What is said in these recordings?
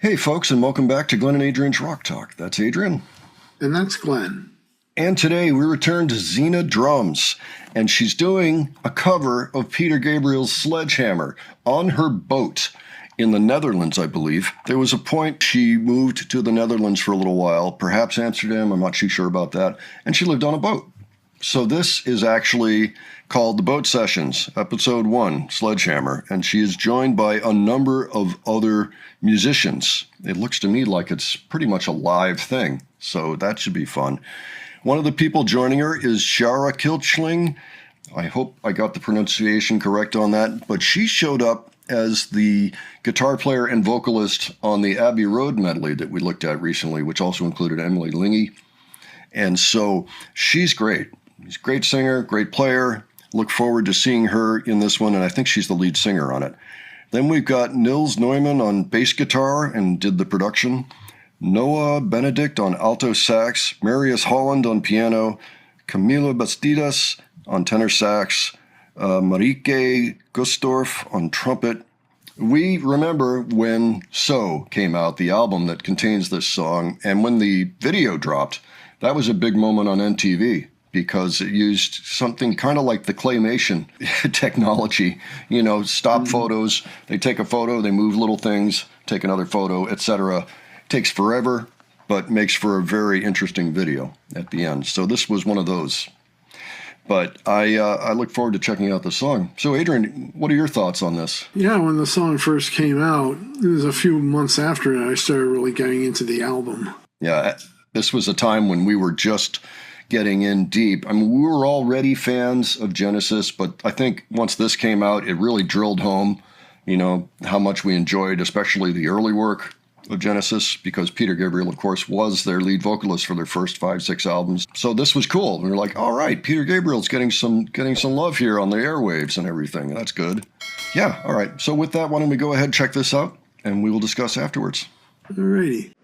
Hey, folks, and welcome back to Glenn and Adrian's Rock Talk. That's Adrian. And that's Glenn. And today we return to Sina drums, and she's doing a cover of Peter Gabriel's Sledgehammer on her boat in the Netherlands, I believe. There was a point she moved to the Netherlands for a little while, perhaps Amsterdam, I'm not too sure about that, and she lived on a boat. So this is actually called The Boat Sessions, Episode 1, Sledgehammer, and she is joined by a number of other musicians. It looks to me like it's pretty much a live thing, so that should be fun. One of the people joining her is Shara Kilchling. I hope I got the pronunciation correct on that, but she showed up as the guitar player and vocalist on the Abbey Road medley that we looked at recently, which also included Emily Lingy. And so she's great. She's a great singer, great player. Look forward to seeing her in this one, and I think she's the lead singer on it. Then we've got Nils Neumann on bass guitar and did the production, Noah Benedict on alto sax, Marius Holland on piano, Camila Bastidas on tenor sax, Marieke Gustorf on trumpet. We remember when So came out, the album that contains this song, and when the video dropped, that was a big moment on MTV because it used something kind of like the claymation technology, stop photos. They take a photo, they move little things, take another photo, etc. Takes forever, but makes for a very interesting video at the end. So this was one of those. But I look forward to checking out the song. So Adrian, what are your thoughts on this? Yeah, when the song first came out, it was a few months after that I started really getting into the album. Yeah, this was a time when we were just getting in deep. I mean, we were already fans of Genesis, but I think once this came out, it really drilled home, how much we enjoyed, especially the early work of Genesis, because Peter Gabriel, of course, was their lead vocalist for their first 5-6 albums. So this was cool. We were like, all right, Peter Gabriel's getting some love here on the airwaves and everything. That's good. Yeah, all right. So with that, why don't we go ahead and check this out, and we will discuss afterwards. All righty.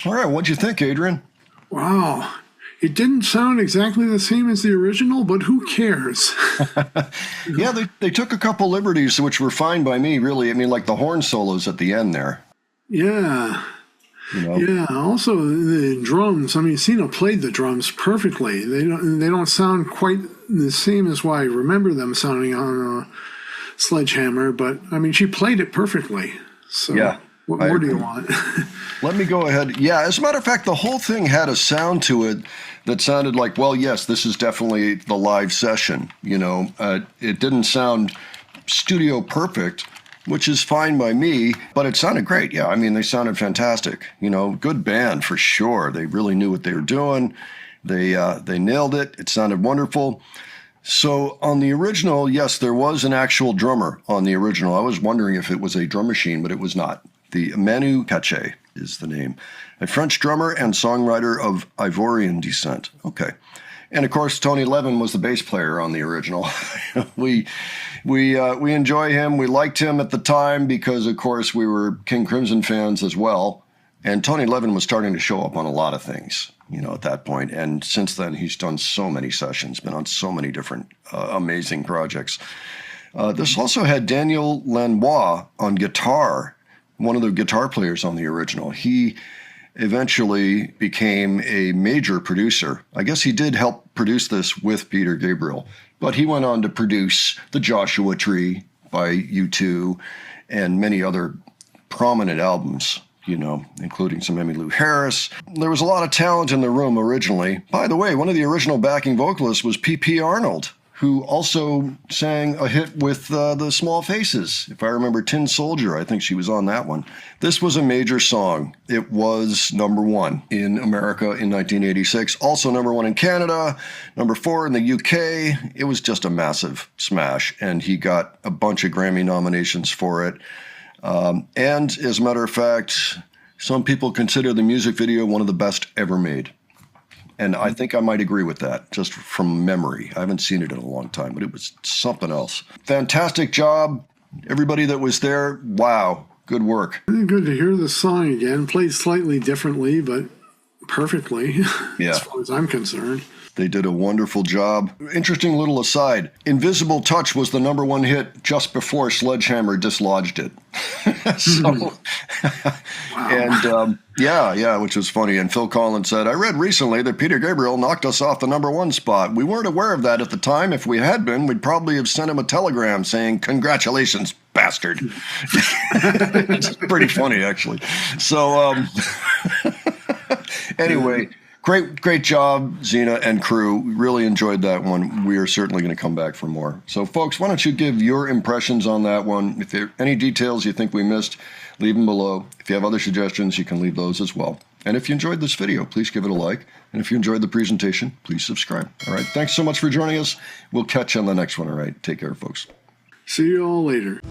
All right, what'd you think, Adrian? Wow. It didn't sound exactly the same as the original, but who cares? Yeah, they took a couple liberties, which were fine by me, really. I mean, like the horn solos at the end there. Yeah. You know? Yeah. Also, the drums. I mean, Sina played the drums perfectly. They don't sound quite the same as what I remember them sounding on Sledgehammer, but I mean, she played it perfectly. So, Yeah, what I more do you agree. want? Let me go ahead. Yeah, as a matter of fact, the whole thing had a sound to it that sounded like, well, yes, this is definitely the live session. You know, it didn't sound studio perfect, which is fine by me, but it sounded great. Yeah, I mean, they sounded fantastic. You know, good band for sure. They really knew what they were doing. They nailed it. It sounded wonderful. So on the original, yes, there was an actual drummer on the original. I was wondering if it was a drum machine, but it was not. The Manu Katché is the name, a French drummer and songwriter of Ivorian descent. Okay. And of course, Tony Levin was the bass player on the original. we enjoy him. We liked him at the time because, of course, we were King Crimson fans as well. And Tony Levin was starting to show up on a lot of things, you know, at that point. And since then, he's done so many sessions, been on so many different amazing projects. This also had Daniel Lanois on guitar, one of the guitar players on the original. He eventually became a major producer. I guess he did help produce this with Peter Gabriel, but he went on to produce The Joshua Tree by U2 and many other prominent albums, you know, including some Emmylou Harris. There was a lot of talent in the room originally. By the way, one of the original backing vocalists was P.P. Arnold, who also sang a hit with the Small Faces. If I remember Tin Soldier, I think she was on that one. This was a major song. It was #1 in America in 1986, also #1 in Canada, #4 in the UK. It was just a massive smash, and he got a bunch of Grammy nominations for it. And as a matter of fact, some people consider the music video one of the best ever made. And I think I might agree with that, just from memory. I haven't seen it in a long time, but it was something else. Fantastic job. Everybody that was there, wow, good work. Good to hear the song again. Played slightly differently, but perfectly, Yeah. as far as I'm concerned. They did a wonderful job. Interesting little aside. Invisible Touch was the #1 hit just before Sledgehammer dislodged it. So, and yeah, which was funny. And Phil Collins said, I read recently that Peter Gabriel knocked us off the #1 spot. We weren't aware of that at the time. If we had been, we'd probably have sent him a telegram saying, congratulations, bastard. It's pretty funny, actually. So, anyway, great job, Sina and crew. Really enjoyed that one. We are certainly going to come back for more. So, folks, why don't you give your impressions on that one? If there are any details you think we missed, leave them below. If you have other suggestions, you can leave those as well. And if you enjoyed this video, please give it a like. And if you enjoyed the presentation, please subscribe. All right, thanks so much for joining us. We'll catch you on the next one, all right? Take care, folks. See you all later.